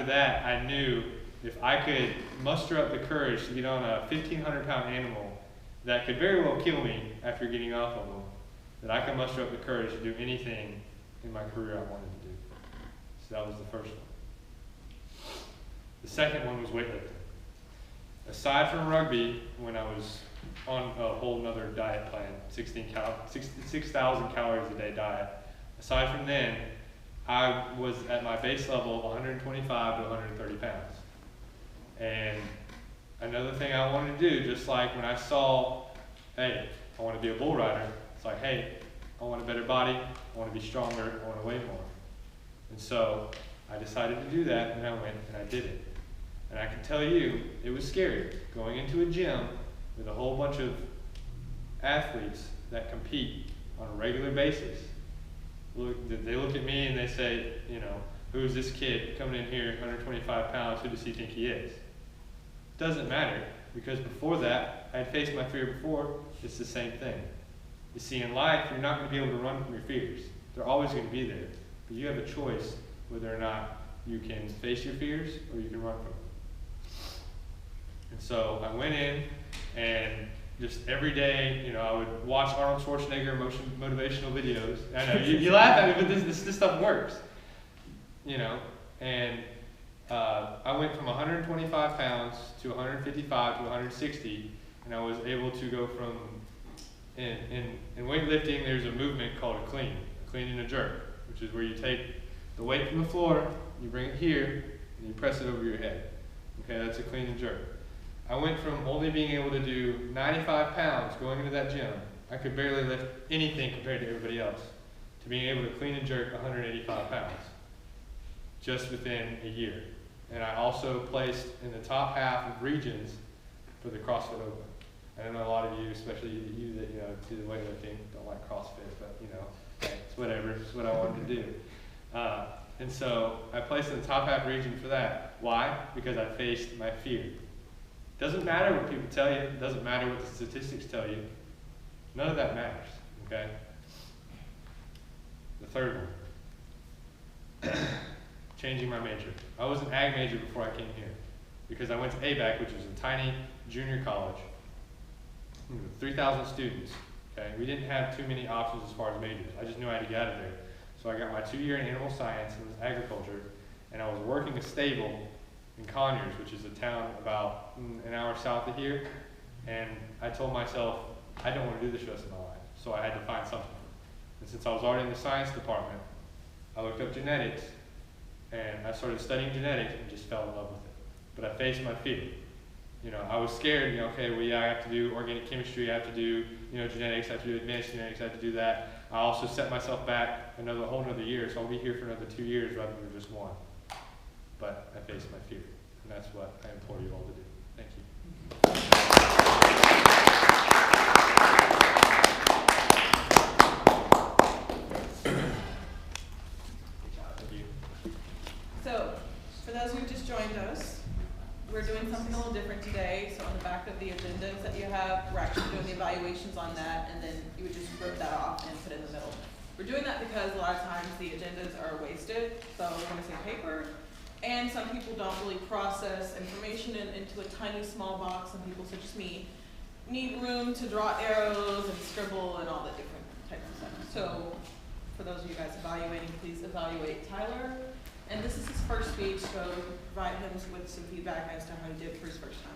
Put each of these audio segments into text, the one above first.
after that, I knew if I could muster up the courage to get on a 1,500-pound animal that could very well kill me after getting off of them, that I could muster up the courage to do anything in my career I wanted to do. So that was the first one. The second one was weightlifting. Aside from rugby, when I was on a whole nother diet plan, 6,000 calories a day diet, aside from then, I was at my base level of 125 to 130 pounds. And another thing I wanted to do, just like when I saw, hey, I want to be a bull rider, it's like, hey, I want a better body, I want to be stronger, I want to weigh more. And so I decided to do that, and I went and I did it. And I can tell you, it was scary going into a gym with a whole bunch of athletes that compete on a regular basis. They look at me and they say, you know, who's this kid coming in here, 125 pounds, who does he think he is? Doesn't matter, because before that, I had faced my fear before, it's the same thing. You see, in life, you're not going to be able to run from your fears. They're always going to be there. But you have a choice whether or not you can face your fears or you can run from them. And so I went in and just every day, you know, I would watch Arnold Schwarzenegger motivational videos. I know, you laugh at me, but this stuff works. You know, and I went from 125 pounds to 155 to 160, and I was able to go from, in weightlifting, there's a movement called a clean and a jerk, which is where you take the weight from the floor, you bring it here, and you press it over your head. Okay, that's a clean and jerk. I went from only being able to do 95 pounds going into that gym, I could barely lift anything compared to everybody else, to being able to clean and jerk 185 pounds, just within a year. And I also placed in the top half of regions for the CrossFit Open. I know a lot of you, especially you that, you know, do the weightlifting, don't like CrossFit, but you know, it's whatever, it's what I wanted to do. And so I placed in the top half region for that. Why? Because I faced my fear. Doesn't matter what people tell you, it doesn't matter what the statistics tell you. None of that matters, okay? The third one, changing my major. I was an ag major before I came here because I went to ABAC, which is a tiny junior college, 3,000 students, okay? We didn't have too many options as far as majors. I just knew I had to get out of there. So I got my 2-year in animal science and agriculture, and I was working a stable in Conyers, which is a town about an hour south of here, and I told myself, I don't want to do this the rest of my life, so I had to find something. And since I was already in the science department, I looked up genetics, and I started studying genetics and just fell in love with it. But I faced my fear. You know, I was scared, you know, okay, well, yeah, I have to do organic chemistry, I have to do, you know, genetics, I have to do advanced genetics, I have to do that. I also set myself back a whole another year, so I'll be here for another 2 years rather than just one. But I faced my fear, and that's what I implore you all to do. Thank you. So, for those who just joined us, we're doing something a little different today. So on the back of the agendas that you have, we're actually doing the evaluations on that, and then you would just rip that off and put it in the middle. We're doing that because a lot of times the agendas are wasted, so we're going to say paper, and some people don't really process information into a tiny small box. Some people, such as me, need room to draw arrows and scribble and all the different types of stuff. So for those of you guys evaluating, please evaluate Tyler. And this is his first speech, so provide him with some feedback as to how he did for his first time.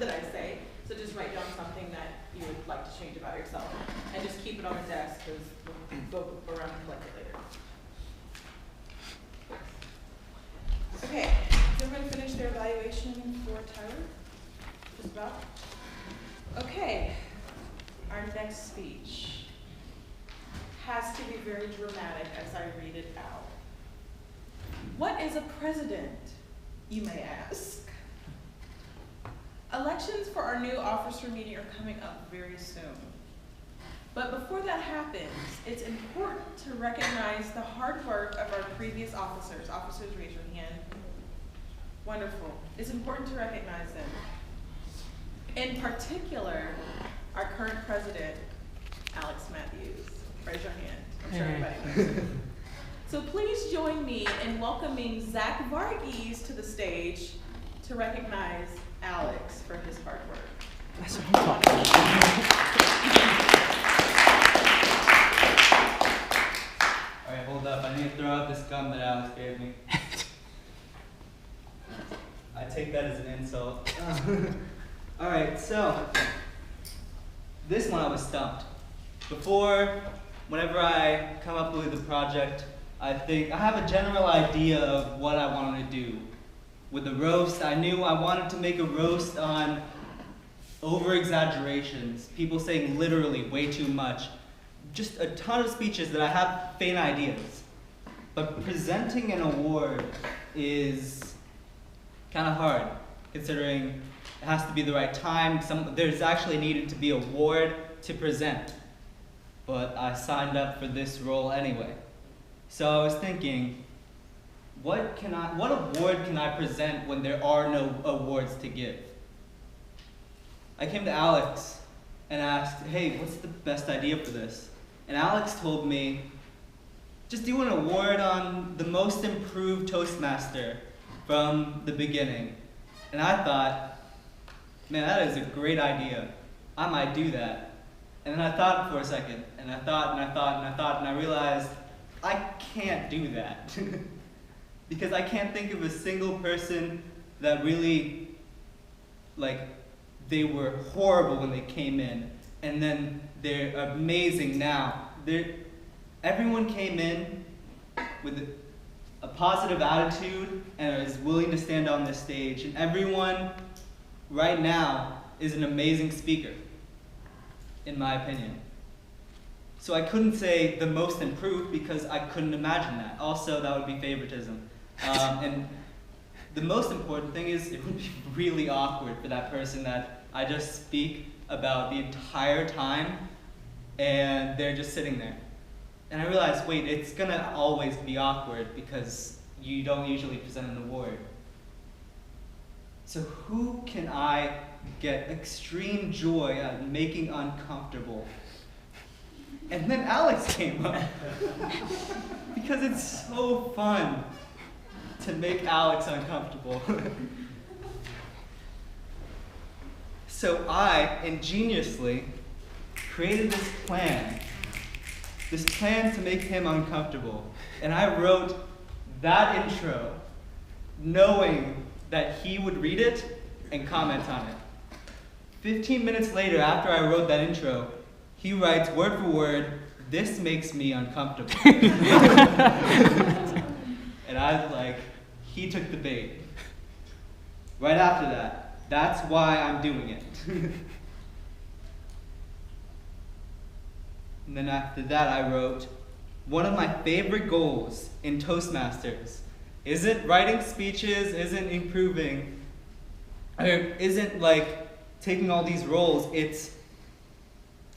that I say. So just write down something that you would like to change about yourself, and just keep it on the desk because we'll go around and collect it later. Okay, is everyone finished their evaluation for Tyler? Just about? Okay, our next speech has to be very dramatic as I read it out. What is a president, you may ask? Elections for our new officer meeting are coming up very soon. But before that happens, it's important to recognize the hard work of our previous officers. Officers, raise your hand. Wonderful. It's important to recognize them. In particular, our current president, Alex Matthews. Raise your hand. I'm sure everybody knows. So please join me in welcoming Zach Varghese to the stage to recognize Alex for his hard work. That's what I'm talking about. All right, hold up. I need to throw out this gum that Alex gave me. I take that as an insult. All right, so this one I was stumped. Before, whenever I come up with a project, I have a general idea of what I wanted to do. With the roast, I knew I wanted to make a roast on over-exaggerations, people saying literally way too much. Just a ton of speeches that I have faint ideas. But presenting an award is kind of hard, considering it has to be the right time. There's actually needed to be an award to present. But I signed up for this role anyway. So I was thinking, what award can I present when there are no awards to give? I came to Alex and asked, hey, what's the best idea for this? And Alex told me, just do an award on the most improved Toastmaster from the beginning. And I thought, man, that is a great idea. I might do that. And then I thought for a second, and I thought, and I realized, I can't do that. Because I can't think of a single person that really, they were horrible when they came in, and then they're amazing now. Everyone came in with a positive attitude and is willing to stand on this stage, and everyone right now is an amazing speaker, in my opinion. So I couldn't say the most improved because I couldn't imagine that. Also, that would be favoritism. And the most important thing is it would be really awkward for that person that I just speak about the entire time and they're just sitting there. And I realized, wait, it's gonna always be awkward because you don't usually present an award. So who can I get extreme joy out of making uncomfortable? And then Alex came up. Because it's so fun to make Alex uncomfortable. So I ingeniously created this plan to make him uncomfortable. And I wrote that intro knowing that he would read it and comment on it. 15 minutes later, after I wrote that intro, he writes word for word, "This makes me uncomfortable." And I was like, he took the bait. Right after that, that's why I'm doing it. And then after that, I wrote, one of my favorite goals in Toastmasters isn't writing speeches, isn't improving, isn't taking all these roles, it's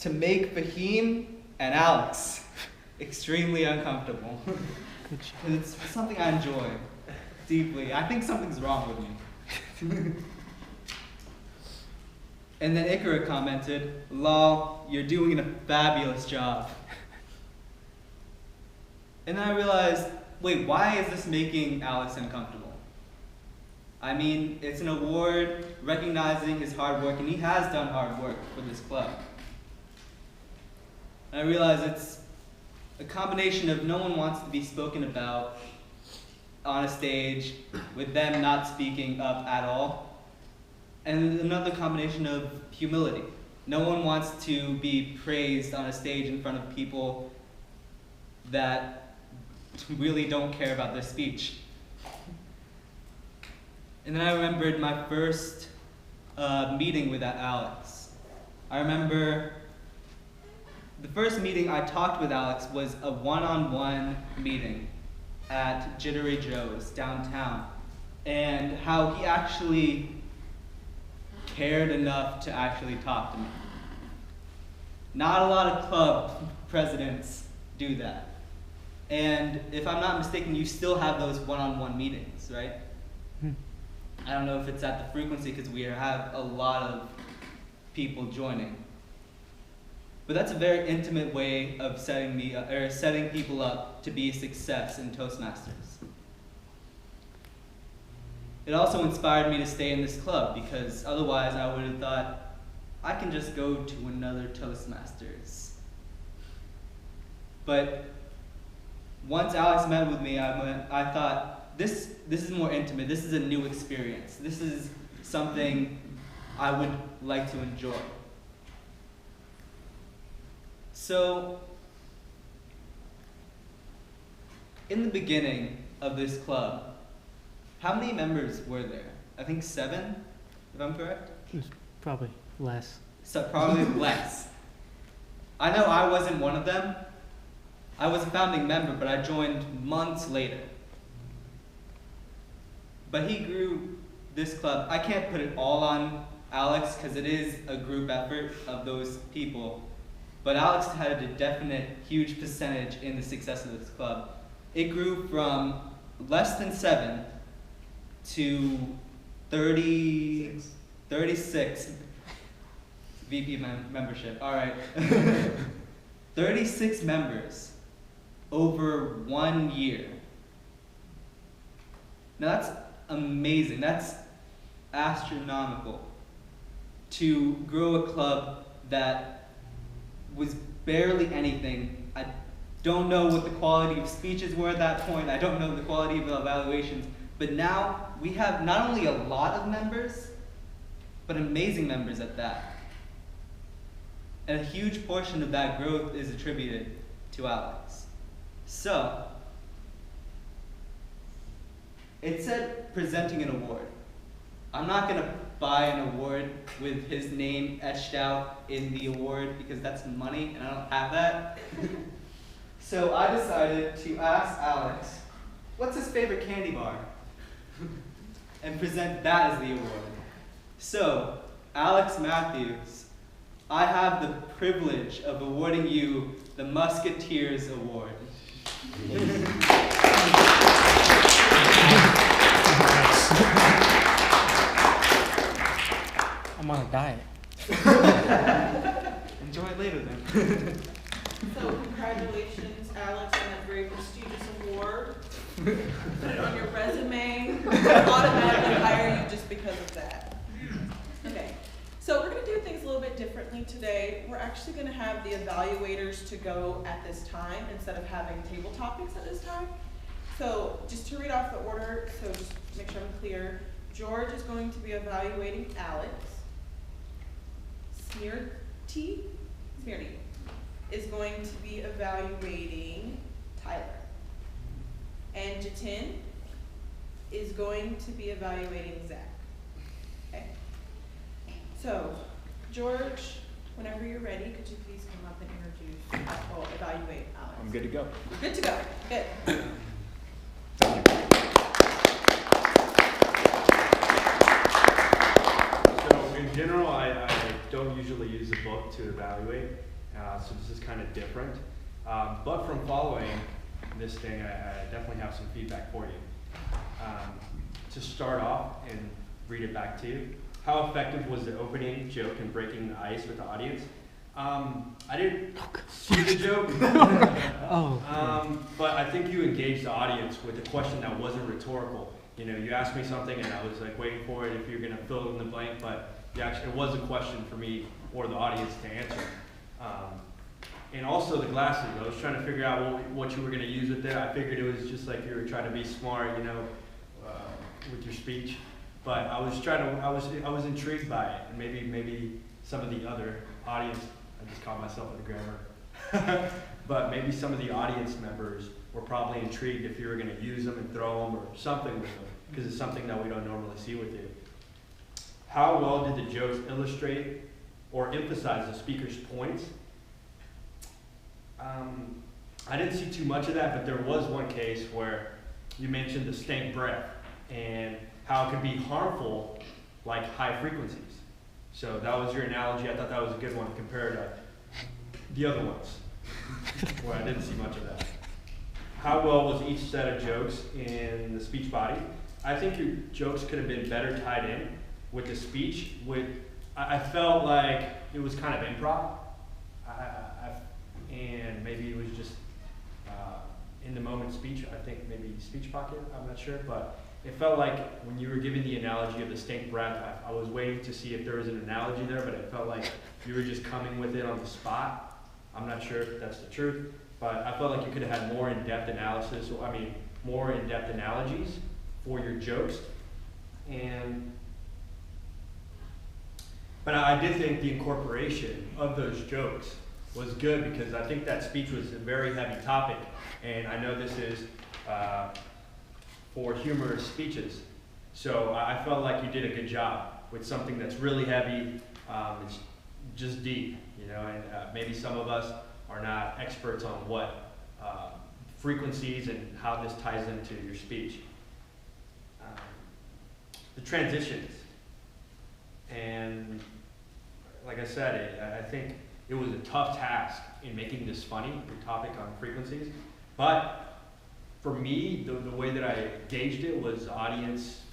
to make Fahim and Alex extremely uncomfortable. It's something I enjoy deeply. I think something's wrong with me. And then Ikra commented, "Lol, you're doing a fabulous job." And then I realized, wait, why is this making Alex uncomfortable? I mean, it's an award recognizing his hard work, and he has done hard work for this club. And I realized it's a combination of no one wants to be spoken about on a stage with them not speaking up at all. and another combination of humility. No one wants to be praised on a stage in front of people that really don't care about their speech. And then I remembered my first meeting with Alex. I remember the first meeting I talked with Alex was a one-on-one meeting at Jittery Joe's downtown, and how he actually cared enough to actually talk to me. Not a lot of club presidents do that. And if I'm not mistaken, you still have those one-on-one meetings, right? I don't know if it's at the frequency because we have a lot of people joining. But that's a very intimate way of setting people up to be a success in Toastmasters. It also inspired me to stay in this club because otherwise I would have thought, I can just go to another Toastmasters. But once Alex met with me, I thought, this is more intimate, this is a new experience. This is something I would like to enjoy. So, in the beginning of this club, how many members were there? I think 7, if I'm correct? It's probably less. So probably less. I know I wasn't one of them. I was a founding member, but I joined months later. But he grew this club. I can't put it all on Alex because it is a group effort of those people. But Alex had a definite huge percentage in the success of this club. It grew from less than 7 to 36 VP membership. All right. 36 members over 1 year. Now that's amazing. That's astronomical to grow a club that was barely anything. I don't know what the quality of speeches were at that point. I don't know the quality of the evaluations. But now we have not only a lot of members, but amazing members at that. And a huge portion of that growth is attributed to Alex. So, it said presenting an award. I'm not going to buy an award with his name etched out in the award because that's money and I don't have that. So I decided to ask Alex, what's his favorite candy bar? And present that as the award. So, Alex Matthews, I have the privilege of awarding you the Musketeers Award. I'm on a diet. Enjoy it later then. So congratulations, Alex, on that very prestigious award. Put it on your resume. Automatically hire you just because of that. Okay. So we're going to do things a little bit differently today. We're actually going to have the evaluators to go at this time instead of having table topics at this time. So just to read off the order, so just make sure I'm clear. George is going to be evaluating Alex. Smearty is going to be evaluating Tyler. And Jatin is going to be evaluating Zach. Okay. So, George, whenever you're ready, could you please come up and evaluate Alex? I'm good to go. You're good to go. Good. So in general, I don't usually use a book to evaluate, so this is kind of different. But from following this thing, I definitely have some feedback for you. To start off and read it back to you, how effective was the opening joke in breaking the ice with the audience? I didn't see the joke, but I think you engaged the audience with a question that wasn't rhetorical. You know, you asked me something and I was like waiting for it if you're gonna fill in the blank, but it was a question for me or the audience to answer. And also the glasses, I was trying to figure out what you were gonna use with it. I figured it was just like you were trying to be smart, you know, with your speech. But I was intrigued by it, and maybe some of the other audience, I just caught myself with the grammar, but maybe some of the audience members were probably intrigued if you were going to use them and throw them or something with them, because it's something that we don't normally see with you. How well did the jokes illustrate or emphasize the speaker's points? I didn't see too much of that, but there was one case where you mentioned the stank breath and how it could be harmful, like high frequencies. So that was your analogy. I thought that was a good one compared to the other ones, where I didn't see much of that. How well was each set of jokes in the speech body? I think your jokes could have been better tied in with the speech. I felt like it was kind of improv, and maybe it was just in the moment speech. I think maybe speech pocket, I'm not sure, but it felt like when you were giving the analogy of the stink breath, I was waiting to see if there was an analogy there, but it felt like you were just coming with it on the spot. I'm not sure if that's the truth, but I felt like you could have had more in-depth analysis, more in-depth analogies for your jokes. But I did think the incorporation of those jokes was good, because I think that speech was a very heavy topic, and I know this is for humorous speeches. So I felt like you did a good job with something that's really heavy, it's just deep, you know, and maybe some of us are not experts on what frequencies and how this ties into your speech. The transitions, and like I said, I think it was a tough task in making this funny, the topic on frequencies, but for me, the way that I gauged it was audience feedback.